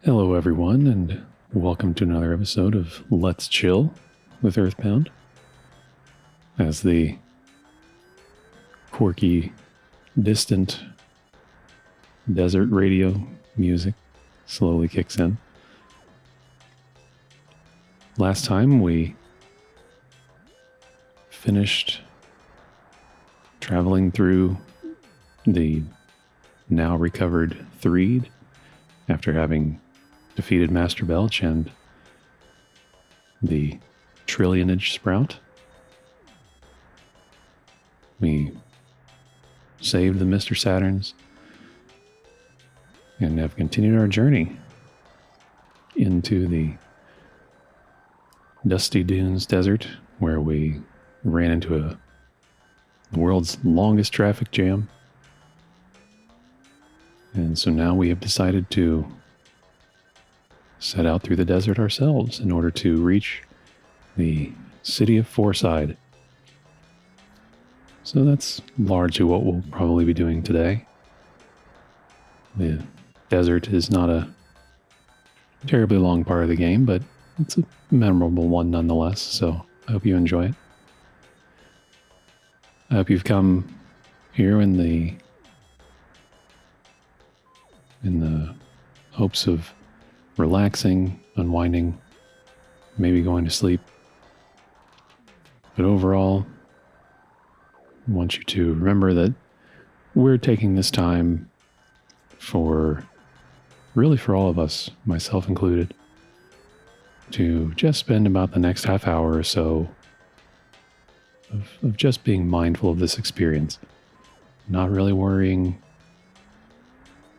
Hello everyone, and welcome to another episode of Let's Chill with EarthBound. As the quirky, distant desert radio music slowly kicks in. Last time we finished traveling through the now recovered Threed after having defeated Master Belch and the Trillionage Sprout. We saved the Mr. Saturns and have continued our journey into the Dusty Dunes Desert, where we ran into the world's longest traffic jam. And so now we have decided to set out through the desert ourselves in order to reach the city of Fourside. So that's largely what we'll probably be doing today. The desert is not a terribly long part of the game, but it's a memorable one nonetheless, so I hope you enjoy it. I hope you've come here in the hopes of relaxing, unwinding, maybe going to sleep. But overall, I want you to remember that we're taking this time for all of us, myself included, to just spend about the next half hour or so of just being mindful of this experience, not really worrying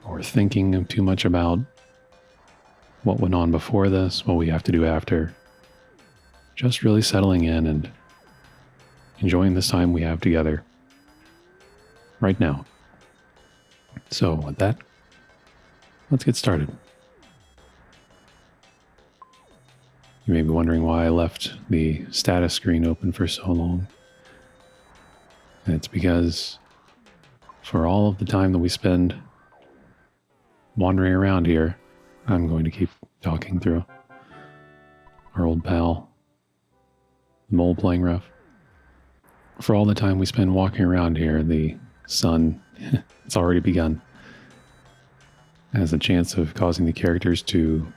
or thinking too much about what went on before this, what we have to do after. Just really settling in and enjoying this time we have together right now. So with that, let's get started. You may be wondering why I left the status screen open for so long. And it's because for all of the time that we spend wandering around here, I'm going to keep talking through our old pal, the mole playing rough. For all the time we spend walking around here, the sun, it's already begun, has a chance of causing the characters to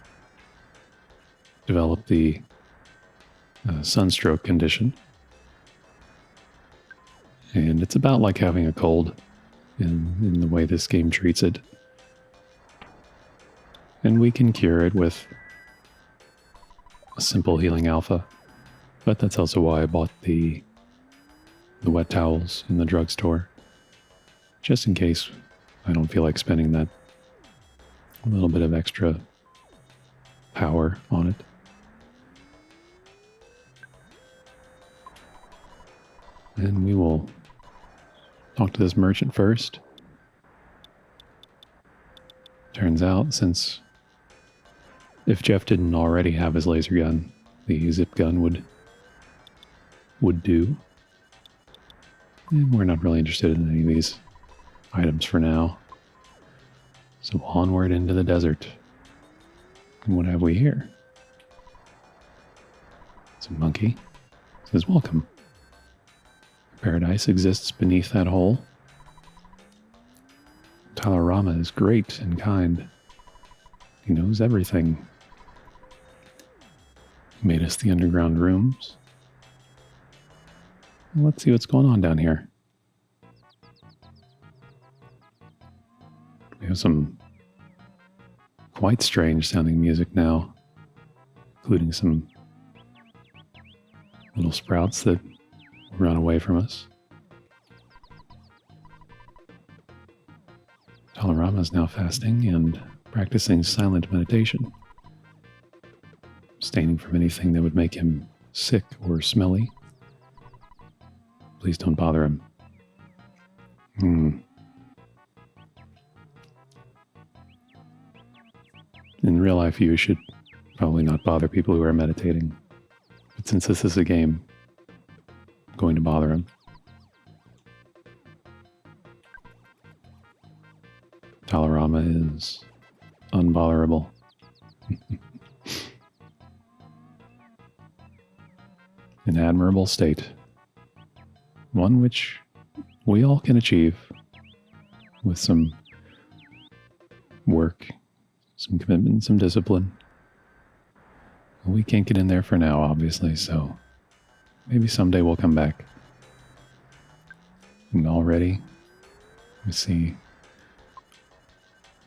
develop the sunstroke condition. And it's about like having a cold in the way this game treats it. And we can cure it with a simple healing alpha. But that's also why I bought the wet towels in the drugstore. Just in case I don't feel like spending that little bit of extra power on it. And we will talk to this merchant first. Turns out, since if Jeff didn't already have his laser gun, the zip gun would do. And we're not really interested in any of these items for now. So onward into the desert. And what have we here? It's a monkey. It says, "Welcome. Paradise exists beneath that hole. Talarama is great and kind. He knows everything. He made us the underground rooms. Let's see what's going on down here." We have some quite strange sounding music now, including some little sprouts that run away from us. Talarama is now fasting and practicing silent meditation, abstaining from anything that would make him sick or smelly. Please don't bother him. In real life, you should probably not bother people who are meditating. But since this is a game, I'm going to bother him. Talarama is unbotherable. An admirable state. One which we all can achieve with some work, some commitment, some discipline. We can't get in there for now, obviously, so maybe someday we'll come back. And already we see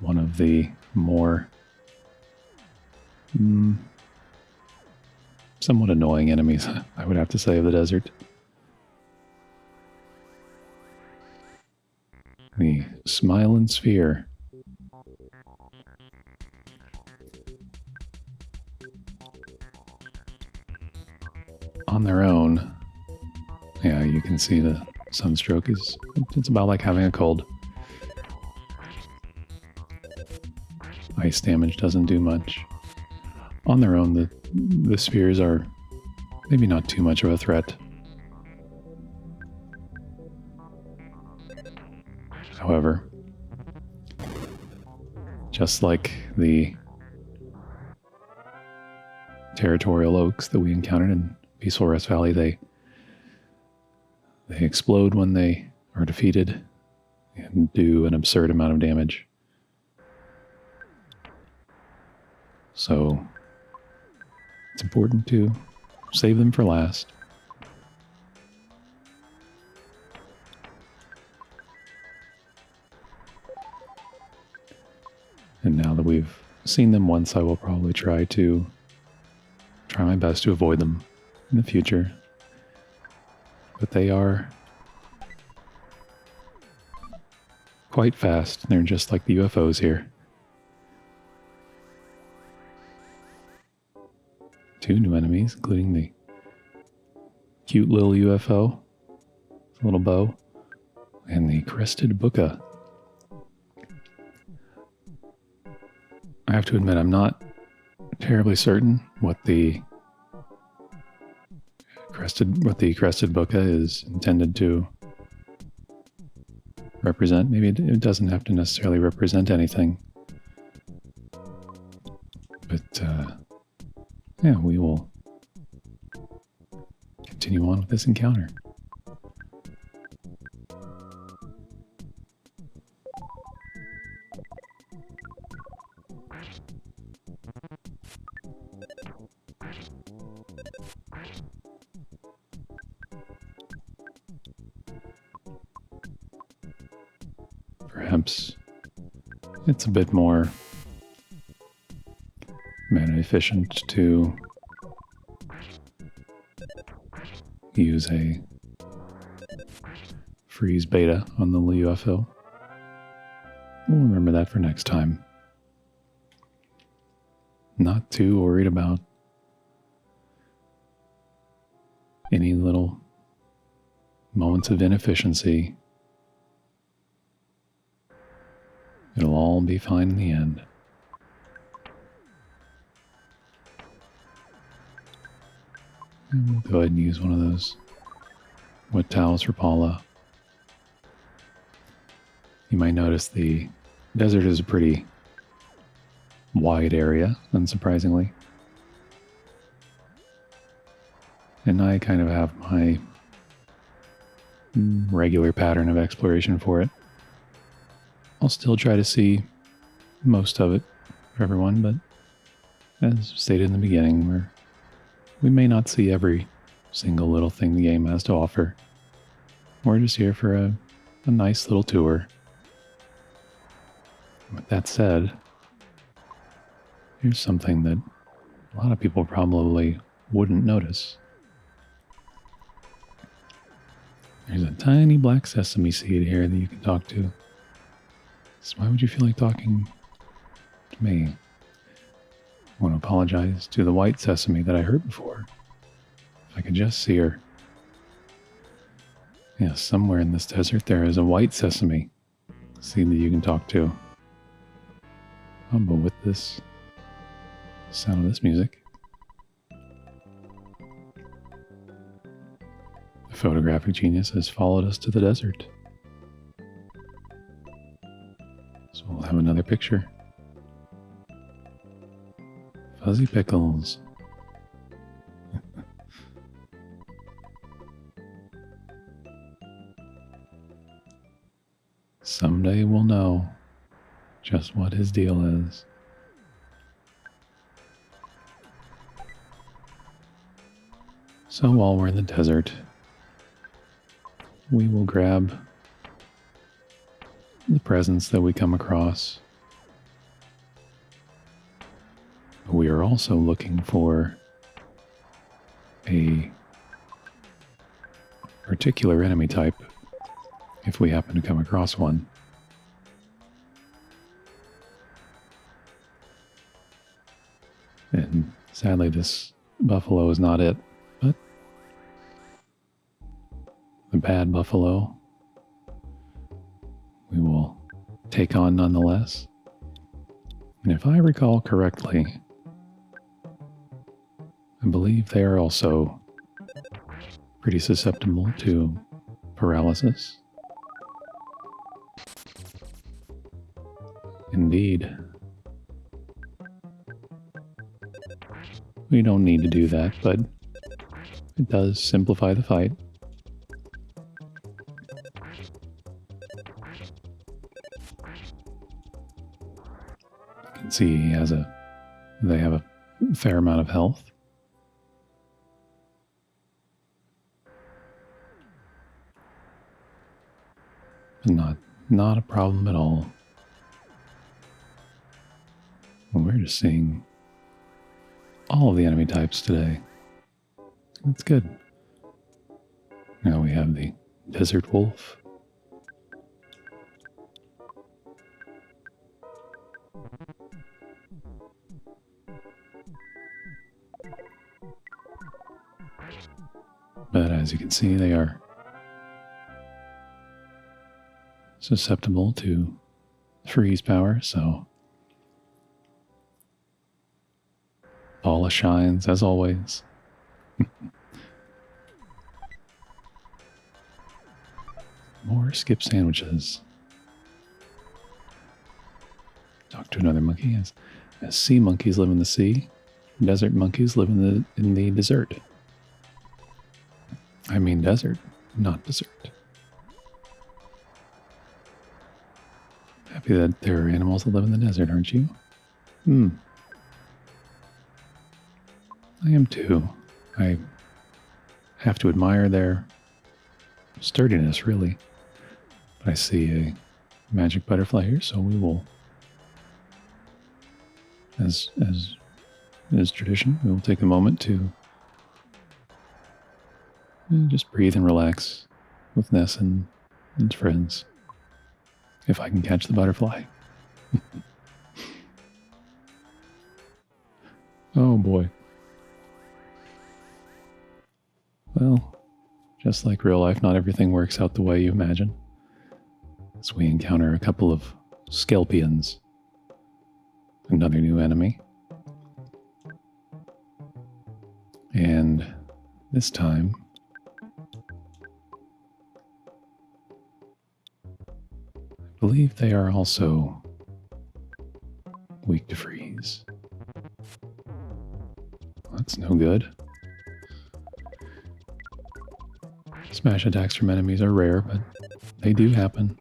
one of the more somewhat annoying enemies, I would have to say, of the desert. The Smiling Sphere. On their own, yeah, you can see the sunstroke is, it's about like having a cold. Ice damage doesn't do much. On their own, the spheres are maybe not too much of a threat. However, just like the territorial oaks that we encountered in Peaceful Rest Valley, they explode when they are defeated and do an absurd amount of damage. So it's important to save them for last. And now that we've seen them once, I will probably try my best to avoid them in the future. But they are quite fast. They're just like the UFOs here. 2 new enemies, including the cute little UFO, little bow, and the crested bucca. I have to admit, I'm not terribly certain what the crested bucca is intended to represent. Maybe it doesn't have to necessarily represent anything. But yeah, we will continue on with this encounter. Perhaps it's a bit more mana efficient to use a freeze beta on the UFO. We'll remember that for next time. Not too worried about any little moments of inefficiency. It'll all be fine in the end. And we'll go ahead and use one of those wet towels for Paula. You might notice the desert is a pretty wide area, unsurprisingly. And I kind of have my regular pattern of exploration for it. I'll still try to see most of it for everyone, but as stated in the beginning, we may not see every single little thing the game has to offer. We're just here for a nice little tour. With that said, here's something that a lot of people probably wouldn't notice. There's a tiny black sesame seed here that you can talk to. So why would you feel like talking to me? I want to apologize to the white sesame that I heard before. If I could just see her. Yes, somewhere in this desert there is a white sesame seed that you can talk to. Oh, but with this sound of this music, the photographic genius has followed us to the desert. So we'll have another picture. Fuzzy pickles. Someday we'll know just what his deal is. So while we're in the desert, we will grab the presents that we come across. We are also looking for a particular enemy type if we happen to come across one. And sadly, this buffalo is not it, but the bad buffalo we will take on nonetheless. And if I recall correctly, I believe they are also pretty susceptible to paralysis. Indeed. We don't need to do that, but it does simplify the fight. You can see they have a fair amount of health. Not a problem at all. Well, we're just seeing all of the enemy types today. That's good. Now we have the desert wolf. But as you can see, they are susceptible to freeze power, so Paula shines as always. More skip sandwiches. Talk to another monkey. As sea monkeys live in the sea, desert monkeys live in the desert. I mean desert, not dessert. Happy that there are animals that live in the desert, aren't you? I am too. I have to admire their sturdiness, really. But I see a magic butterfly here, so we will, as is tradition, we will take a moment to just breathe and relax with Ness and its friends. If I can catch the butterfly. Oh boy. Well, just like real life, not everything works out the way you imagine. As we encounter a couple of skelpions, another new enemy. And this time, I believe they are also weak to freeze. That's no good. Smash attacks from enemies are rare, but they do happen.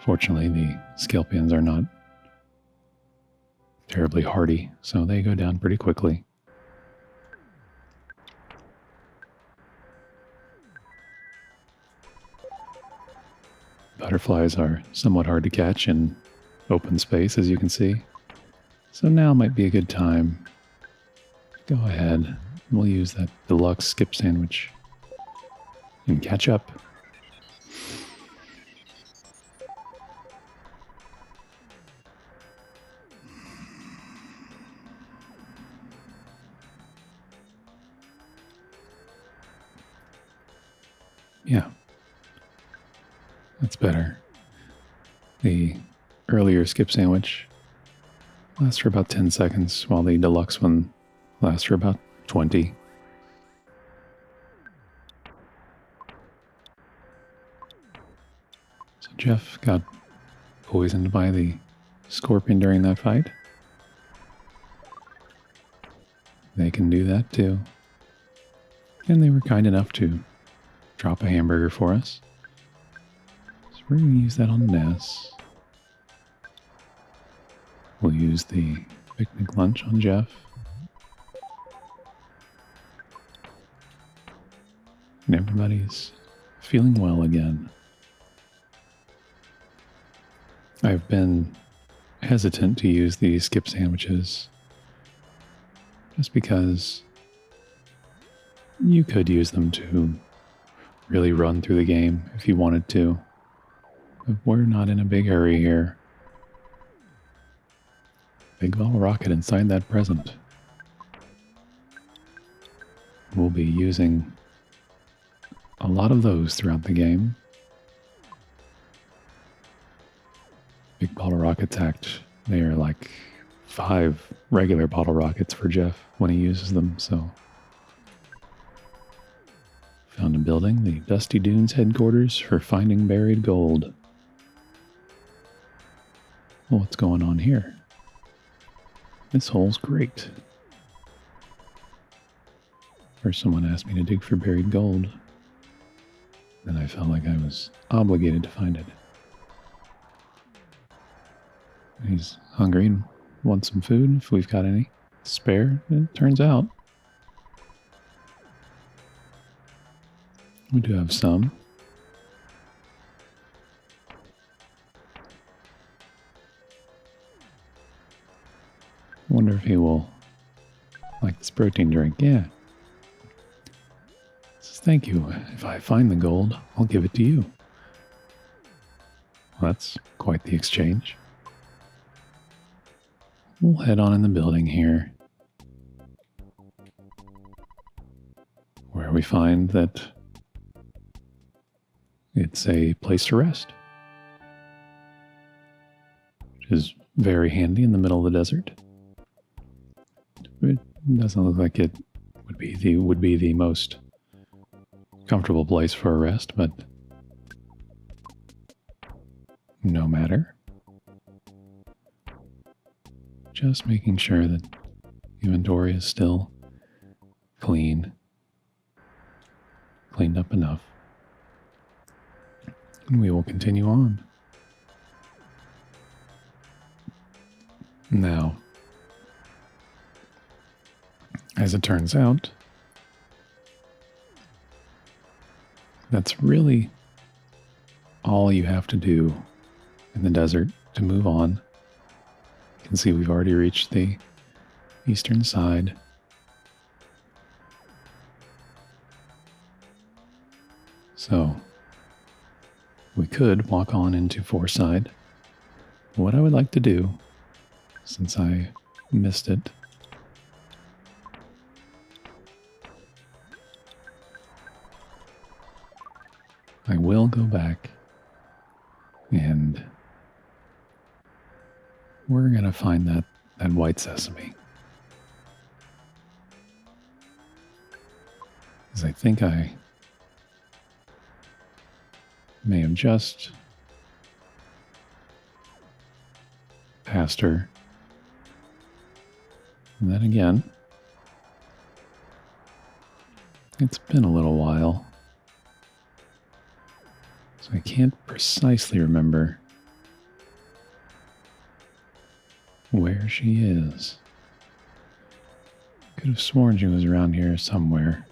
Fortunately, the skelpions are not terribly hardy, so they go down pretty quickly. Butterflies are somewhat hard to catch in open space, as you can see. So now might be a good time. Go ahead. We'll use that deluxe skip sandwich and catch up. Yeah, that's better. The earlier skip sandwich lasts for about 10 seconds, while the deluxe one lasts for about 20. So Jeff got poisoned by the scorpion during that fight. They can do that too. And they were kind enough to drop a hamburger for us. So we're going to use that on Ness. We'll use the picnic lunch on Jeff. And everybody's feeling well again. I've been hesitant to use these skip sandwiches just because you could use them to really run through the game if you wanted to. But we're not in a big hurry here. Big bottle rocket inside that present. We'll be using a lot of those throughout the game. Big bottle rockets act, they are like 5 regular bottle rockets for Jeff when he uses them, so. Found a building, the Dusty Dunes headquarters for finding buried gold. Well, what's going on here? This hole's great. First someone asked me to dig for buried gold. Then I felt like I was obligated to find it. He's hungry and wants some food, if we've got any spare, it turns out. We do have some. I wonder if he will like this protein drink. Yeah. Says, thank you. If I find the gold, I'll give it to you. Well, that's quite the exchange. We'll head on in the building here, where we find that it's a place to rest, which is very handy in the middle of the desert. It doesn't look like it would be the most comfortable place for a rest, but no matter. Just making sure that inventory is still cleaned up enough. And we will continue on. Now, as it turns out, that's really all you have to do in the desert to move on. You can see we've already reached the eastern side. So, we could walk on into Fourside. What I would like to do, since I missed it, I will go back and we're going to find that white sesame. Because I think I may have just passed her. And then again, it's been a little while, so I can't precisely remember where she is. Could have sworn she was around here somewhere.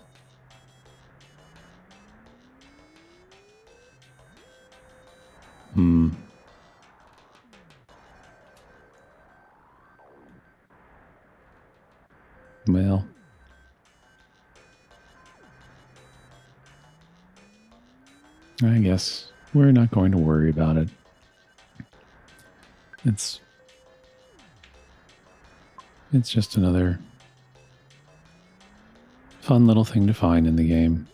Well, I guess we're not going to worry about it. It's just another fun little thing to find in the game.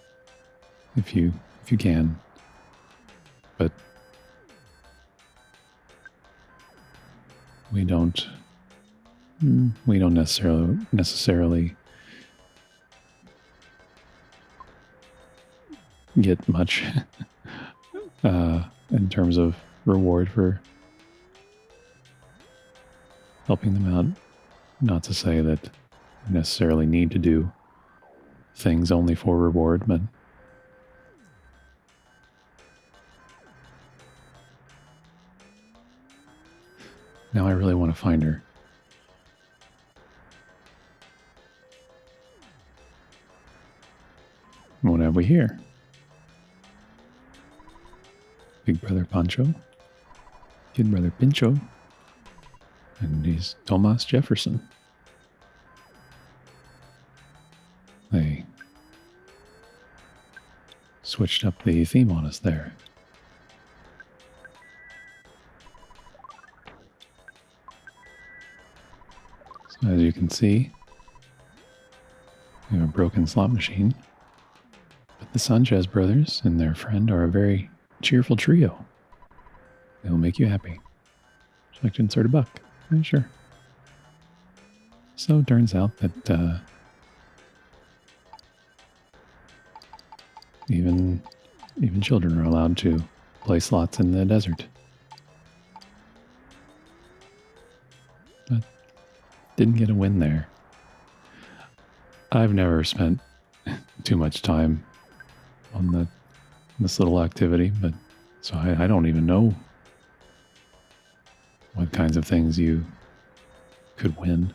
If you if you can. But we don't necessarily get much in terms of reward for helping them out. Not to say that we necessarily need to do things only for reward, but now I really want to find her. What have we here? Big Brother Pancho, Kid Brother Pincho, and he's Thomas Jefferson. They switched up the theme on us there. So as you can see, we have a broken slot machine, but the Sanchez brothers and their friend are a very cheerful trio. They'll make you happy. Would you like to insert a buck? Yeah, sure. So it turns out that even children are allowed to play slots in the desert. But didn't get a win there. I've never spent too much time on this little activity, but so I don't even know what kinds of things you could win.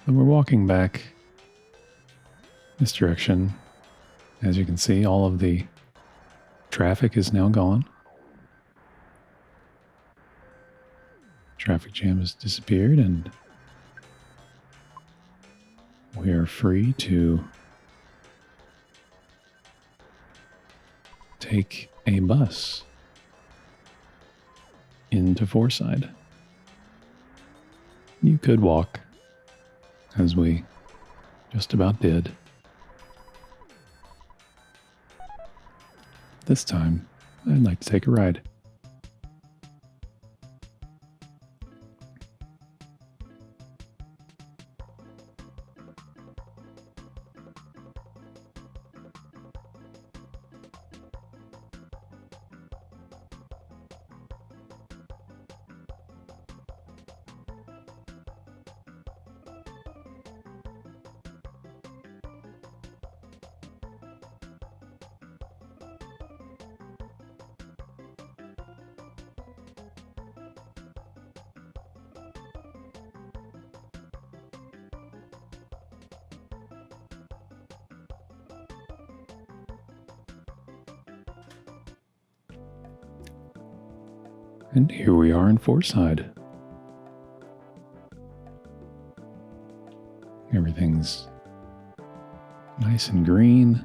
But we're walking back this direction. As you can see, all of the traffic is now gone. Traffic jam has disappeared, and we are free to take a bus into Fourside. You could walk, as we just about did. This time, I'd like to take a ride. And here we are in Fourside. Everything's nice and green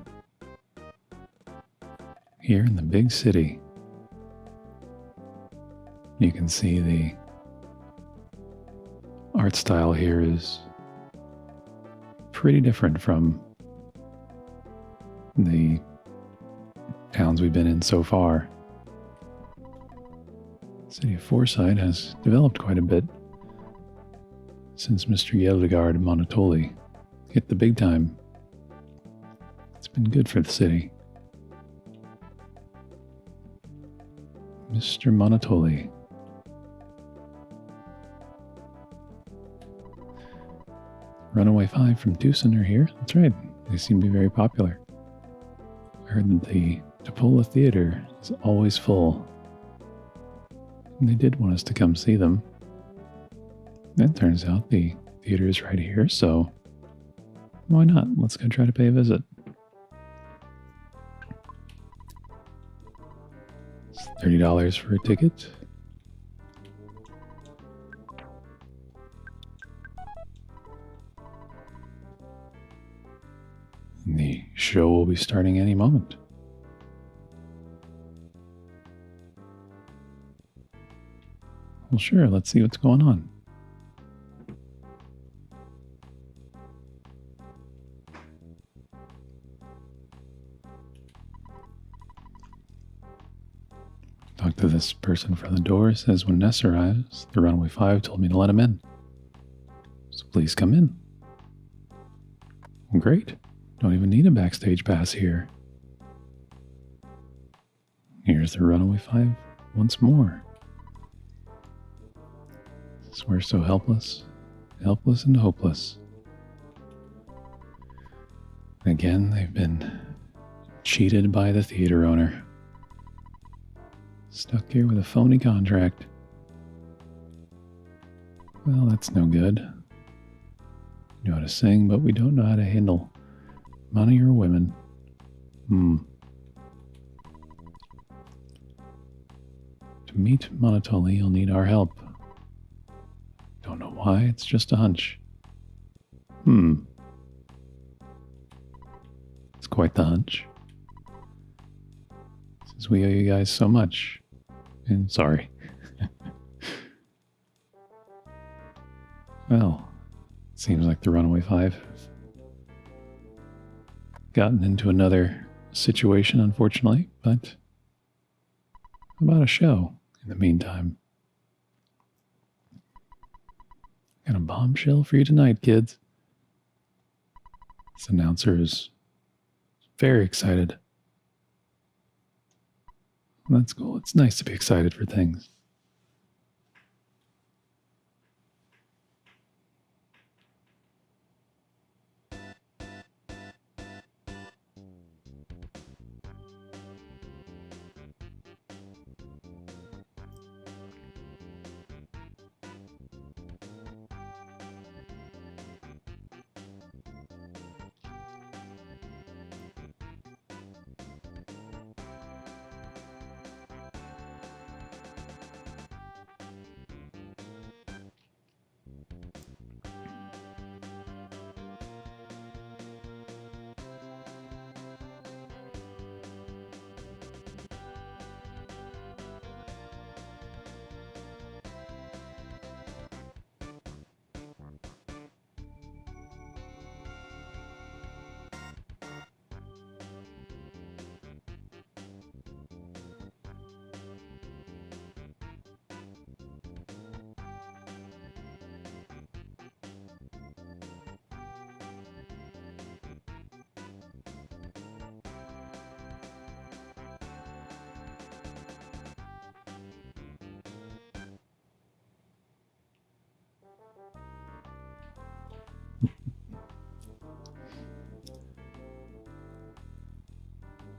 here in the big city. You can see the art style here is pretty different from the towns we've been in so far. The city of Fourside has developed quite a bit since Mr. Delegate Monotoli hit the big time. It's been good for the city. Mr. Monotoli. Runaway 5 from Tucson are here. That's right. They seem to be very popular. I heard that the Topola Theater is always full. And they did want us to come see them. It turns out the theater is right here, so why not? Let's go try to pay a visit. It's $30 for a ticket. And the show will be starting any moment. Well, sure, let's see what's going on. Talked to this person from the door. Says when Ness arrives, the Runaway Five told me to let him in. So please come in. Great. Don't even need a backstage pass here. Here's the Runaway Five once more. We're so helpless and hopeless. Again, they've been cheated by the theater owner. Stuck here with a phony contract. Well, that's no good. We know how to sing, but we don't know how to handle money or women. To meet Monotoli, you'll need our help. Don't know why, it's just a hunch. It's quite the hunch. Since we owe you guys so much. And sorry. Well, it seems like the Runaway Five have gotten into another situation, unfortunately, but how about a show in the meantime? Got a bombshell for you tonight, kids. This announcer is very excited. That's cool. It's nice to be excited for things.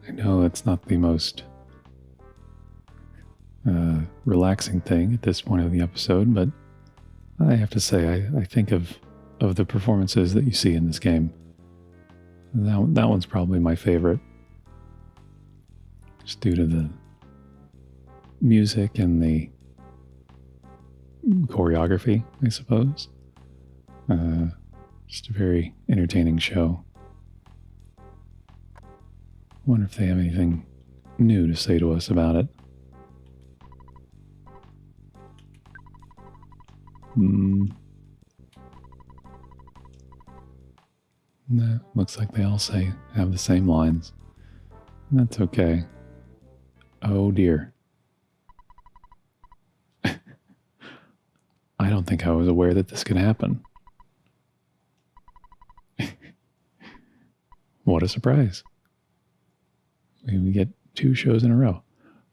I know it's not the most relaxing thing at this point of the episode, but I have to say, I think of the performances that you see in this game, that one's probably my favorite, just due to the music and the choreography, I suppose. Just a very entertaining show. I wonder if they have anything new to say to us about it. No, looks like they all have the same lines. That's okay. Oh dear. I don't think I was aware that this could happen. What a surprise. We get 2 shows in a row.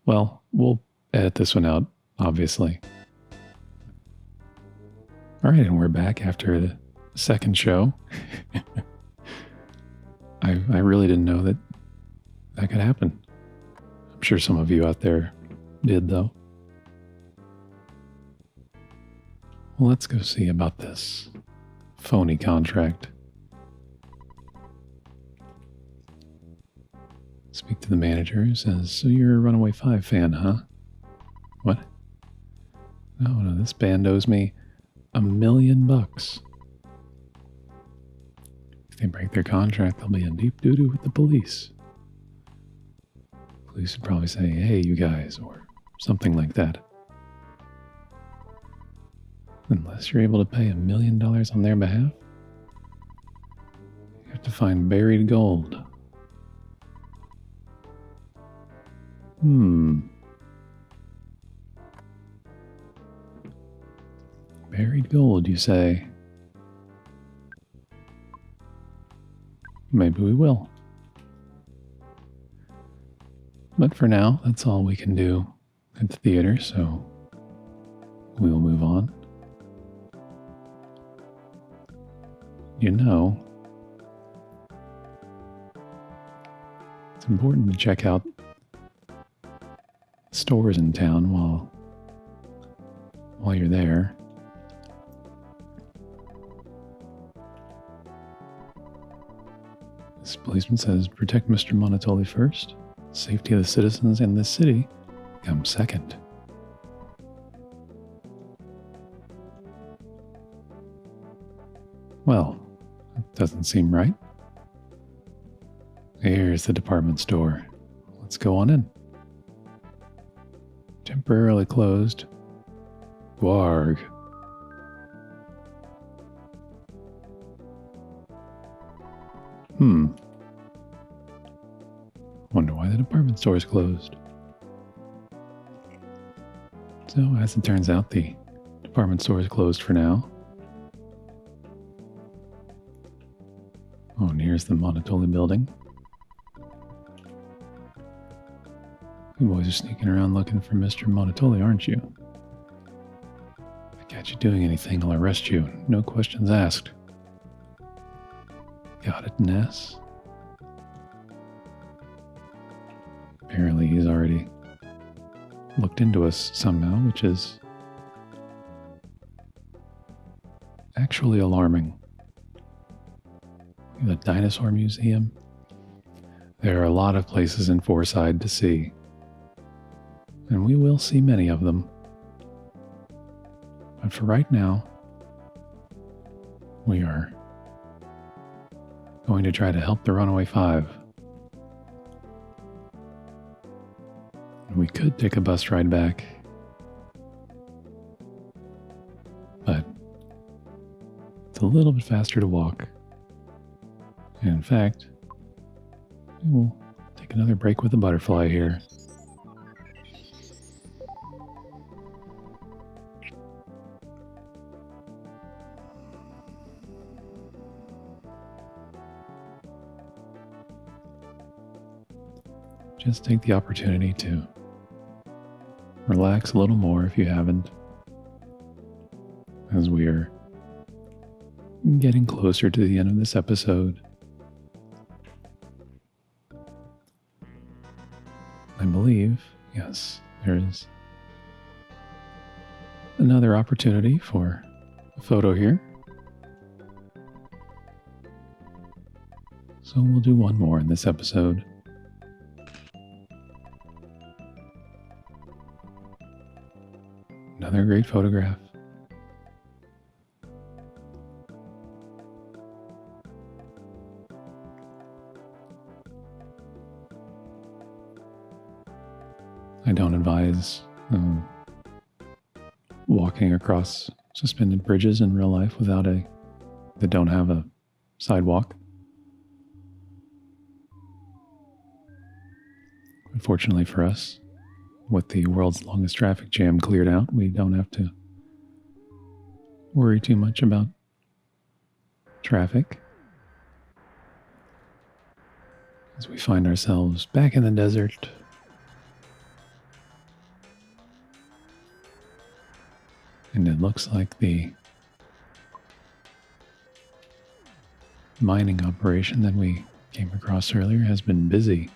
Well, we'll edit this one out, obviously. All right, and we're back after the second show. I really didn't know that could happen. I'm sure some of you out there did, though. Well, let's go see about this phony contract. Speak to the manager, who says, so you're a Runaway Five fan, huh? What? No, this band owes me $1 million. If they break their contract, they'll be in deep doo-doo with the police. Police would probably say, hey, you guys, or something like that. Unless you're able to pay $1 million on their behalf, you have to find buried gold. Buried gold, you say? Maybe we will. But for now, that's all we can do at the theater, so we'll move on. You know, it's important to check out stores in town while you're there. This policeman says, protect Mr. Monotoli first. Safety of the citizens in this city comes second. Well, that doesn't seem right. Here's the department store. Let's go on in. Temporarily closed. Warg. Wonder why the department store is closed. So, as it turns out, the department store is closed for now. Oh, and here's the Monotoli building. You boys are sneaking around looking for Mr. Monotoli, aren't you? If I catch you doing anything, I'll arrest you. No questions asked. Got it, Ness? Apparently he's already looked into us somehow, which is actually alarming. The dinosaur museum. There are a lot of places in Fourside to see, and we will see many of them. But for right now, we are going to try to help the Runaway Five. We could take a bus ride back, but it's a little bit faster to walk. And in fact, we'll take another break with the butterfly here. Just take the opportunity to relax a little more if you haven't, as we are getting closer to the end of this episode. I believe, yes, there is another opportunity for a photo here. So we'll do one more in this episode. Another great photograph. I don't advise walking across suspended bridges in real life that don't have a sidewalk. Unfortunately for us, with the world's longest traffic jam cleared out, we don't have to worry too much about traffic as we find ourselves back in the desert. And it looks like the mining operation that we came across earlier has been busy.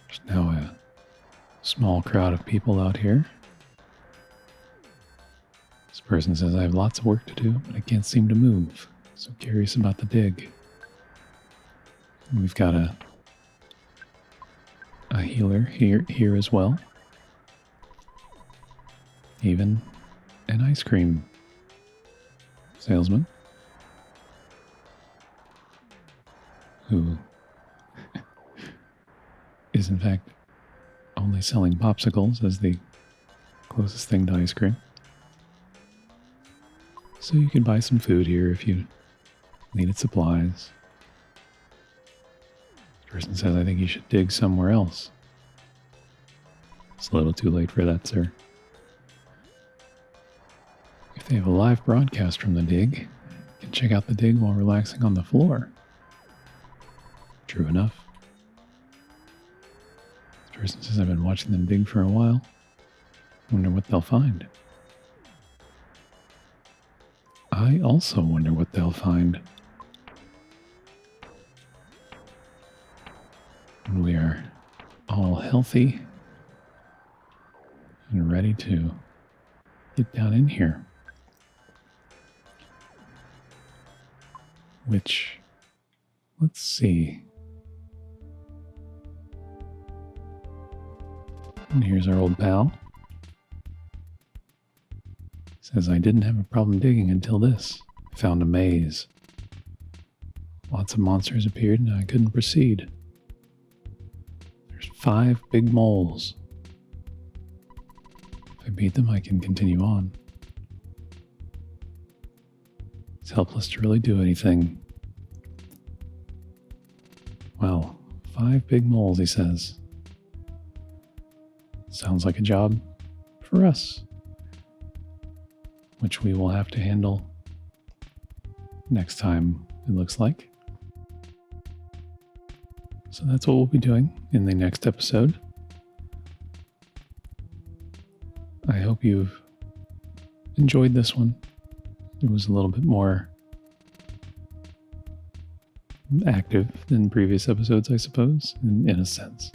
There's now a small crowd of people out here. This person says, I have lots of work to do, but I can't seem to move. So curious about the dig. And we've got a healer here as well. Even an ice cream salesman who is in fact only selling popsicles as the closest thing to ice cream. So you can buy some food here if you needed supplies. The person says, I think you should dig somewhere else. It's a little too late for that, sir. they have a live broadcast from the dig, you can check out the dig while relaxing on the floor. True enough. This person says I've been watching them dig for a while. Wonder what they'll find. I also wonder what they'll find. And we are all healthy and ready to get down in here. Which, let's see. And here's our old pal. Says, I didn't have a problem digging until this. I found a maze. Lots of monsters appeared and I couldn't proceed. There's 5 big moles. If I beat them, I can continue on. It's helpless to really do anything. Well, 5 big moles, he says. Sounds like a job for us, which we will have to handle next time, it looks like. So that's what we'll be doing in the next episode. I hope you've enjoyed this one. It was a little bit more active than previous episodes, I suppose, in a sense.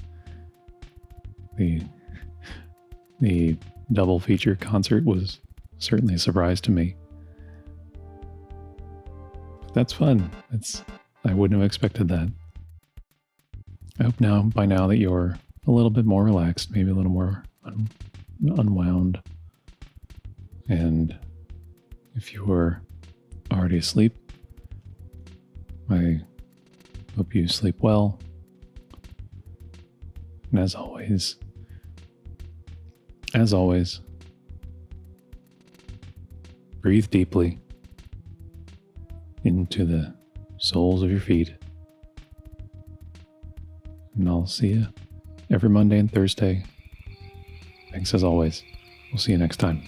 The double feature concert was certainly a surprise to me. But that's fun. I wouldn't have expected that. I hope by now that you're a little bit more relaxed, maybe a little more unwound. And if you were already asleep, I hope you sleep well. And as always, breathe deeply into the soles of your feet. And I'll see you every Monday and Thursday. Thanks as always. We'll see you next time.